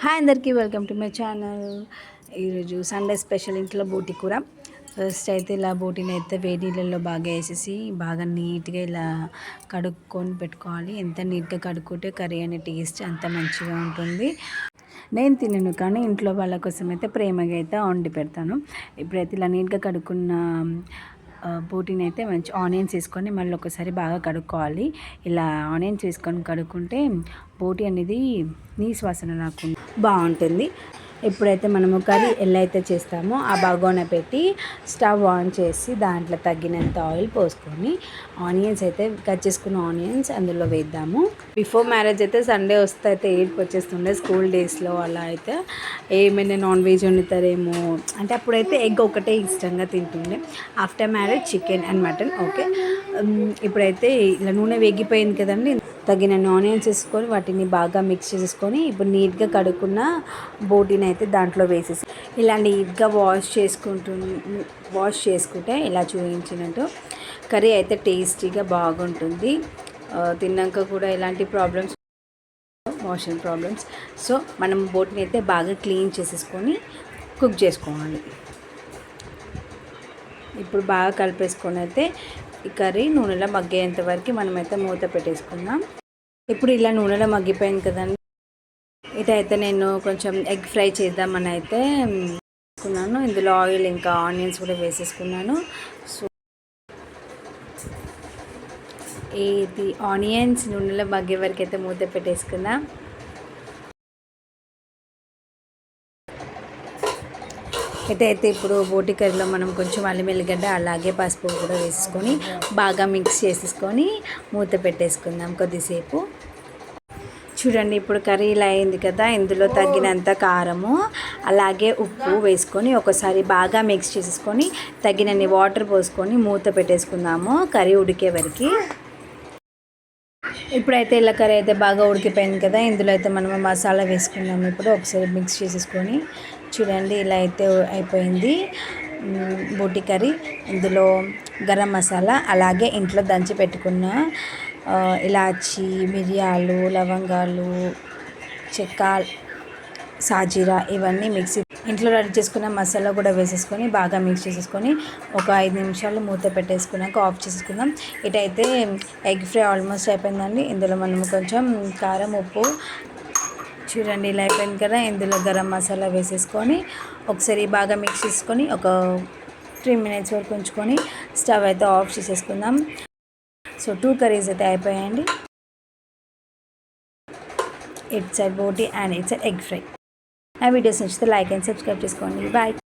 Hi అందరికీ welcome to my channel. ఈరోజు Sunday special ఇంట్లో బోటి కూర. ఫస్ట్ అయితే ఇలా బోటీని అయితే వేడి నీళ్ళల్లో బాగా వేసేసి బాగా నీట్గా ఇలా కడుక్కొని పెట్టుకోవాలి. ఎంత నీట్గా కడుక్కుంటే కర్రీ అనే టేస్ట్ అంత మంచిగా ఉంటుంది. నేను తినను కానీ ఇంట్లో వాళ్ళ కోసం అయితే ప్రేమగా అయితే వండి పెడతాను. ఇప్పుడైతే ఇలా నీట్గా కడుక్కున్న బోటీని అయితే మంచి ఆనియన్స్ వేసుకొని మళ్ళీ ఒకసారి బాగా కడుక్కోవాలి. ఇలా ఆనియన్స్ వేసుకొని కడుక్కుంటే బోటీ అనేది నీసు వాసన రాకుండా బాగుంటుంది. ఎప్పుడైతే మనము కర్రీ ఎలా అయితే చేస్తామో ఆ బగోన పెట్టి స్టవ్ ఆన్ చేసి దాంట్లో తగ్గినంత ఆయిల్ పోసుకొని ఆనియన్స్ అయితే కట్ చేసుకున్న ఆనియన్స్ అందులో వేద్దాము. బిఫోర్ మ్యారేజ్ అయితే సండే వస్తే అయితే ఏడుపు వచ్చేస్తుండే. స్కూల్ డేస్లో అలా అయితే ఏమైనా నాన్ వెజ్ వండుతారేమో అంటే అప్పుడైతే ఎగ్ ఒకటే ఇష్టంగా తింటుండే. After marriage chicken and mutton okay. ఇప్పుడైతే ఇలా నూనె వేగిపోయింది కదండి, తగినన్ని ఆనియన్స్ వేసుకొని వాటిని బాగా మిక్స్ చేసుకొని ఇప్పుడు నీట్గా కడుక్కున్న బోటీని అయితే దాంట్లో వేసేసి ఇలా నీట్గా వాష్ చేసుకుంటే ఇలా చూపించినట్టు కర్రీ అయితే టేస్టీగా బాగుంటుంది. తిన్నాక కూడా ఎలాంటి వాషింగ్ ప్రాబ్లమ్స్. సో మనం బోట్ని అయితే బాగా క్లీన్ చేసేసుకొని కుక్ చేసుకోవాలి. ఇప్పుడు బాగా కలిపేసుకొని అయితే ఈ కర్రీ నూనెలో మగ్గేంత వరకు మనమైతే మూత పెట్టేసుకుందాం. ఇప్పుడు ఇలా నూనెలో మగ్గిపోయింది కదండి, ఇటైతే నేను కొంచెం ఎగ్ ఫ్రై చేద్దామని అయితే వేసుకున్నాను. ఇందులో ఆయిల్ ఇంకా ఆనియన్స్ కూడా వేసేసుకున్నాను. సో ఇది ఆనియన్స్ నూనెలో మగ్గే వరకు అయితే మూత పెట్టేసుకుందాం. అయితే ఇప్పుడు బోటి కర్రీలో మనం కొంచెం అల్లం వెల్లిగడ్డ అలాగే పసుపు కూడా వేసుకొని బాగా మిక్స్ చేసేసుకొని మూత పెట్టేసుకుందాం కొద్దిసేపు. చూడండి ఇప్పుడు కర్రీ ఇలా అయింది కదా, ఇందులో తగినంత కారము అలాగే ఉప్పు వేసుకొని ఒకసారి బాగా మిక్స్ చేసేసుకొని తగినన్ని వాటర్ పోసుకొని మూత పెట్టేసుకుందాము కర్రీ ఉడికే వరకు. ఇప్పుడైతే ఇలా కర్రీ అయితే బాగా ఉడికిపోయింది కదా, ఇందులో అయితే మనం మసాలా వేసుకుందాము. ఇప్పుడు ఒకసారి మిక్స్ చేసేసుకొని చూడండి ఇలా అయితే అయిపోయింది బోటి కర్రీ. ఇందులో గరం మసాలా అలాగే ఇంట్లో దంచి పెట్టుకున్న ఇలాచి, మిరియాలు, లవంగాలు, చెక్క, సాజీరా ఇవన్నీ మిక్సీ ఇంట్లో రెడీ చేసుకున్న మసాలా కూడా వేసేసుకొని బాగా మిక్స్ చేసేసుకొని ఒక 5 నిమిషాలు మూత పెట్టేసుకున్నాక ఆఫ్ చేసుకుందాం. ఇటైతే ఎగ్ ఫ్రై ఆల్మోస్ట్ అయిపోయిందండి. ఇందులో మనం కొంచెం కారం, ఉప్పు చూడండి ఇలా అయిపోయింది కదా, ఇందులో గరం మసాలా వేసేసుకొని ఒకసారి బాగా మిక్స్ చేసుకొని ఒక 3 మినిట్స్ వరకు ఉంచుకొని స్టవ్ అయితే ఆఫ్ చేసేసుకుందాం. సో 2 కర్రీస్ అయితే అయిపోయాయండి. It's side boti and it's egg fry. ఆ వీడియోస్ నచ్చితే లైక్ అండ్ సబ్స్క్రైబ్ చేసుకోండి. బాయ్.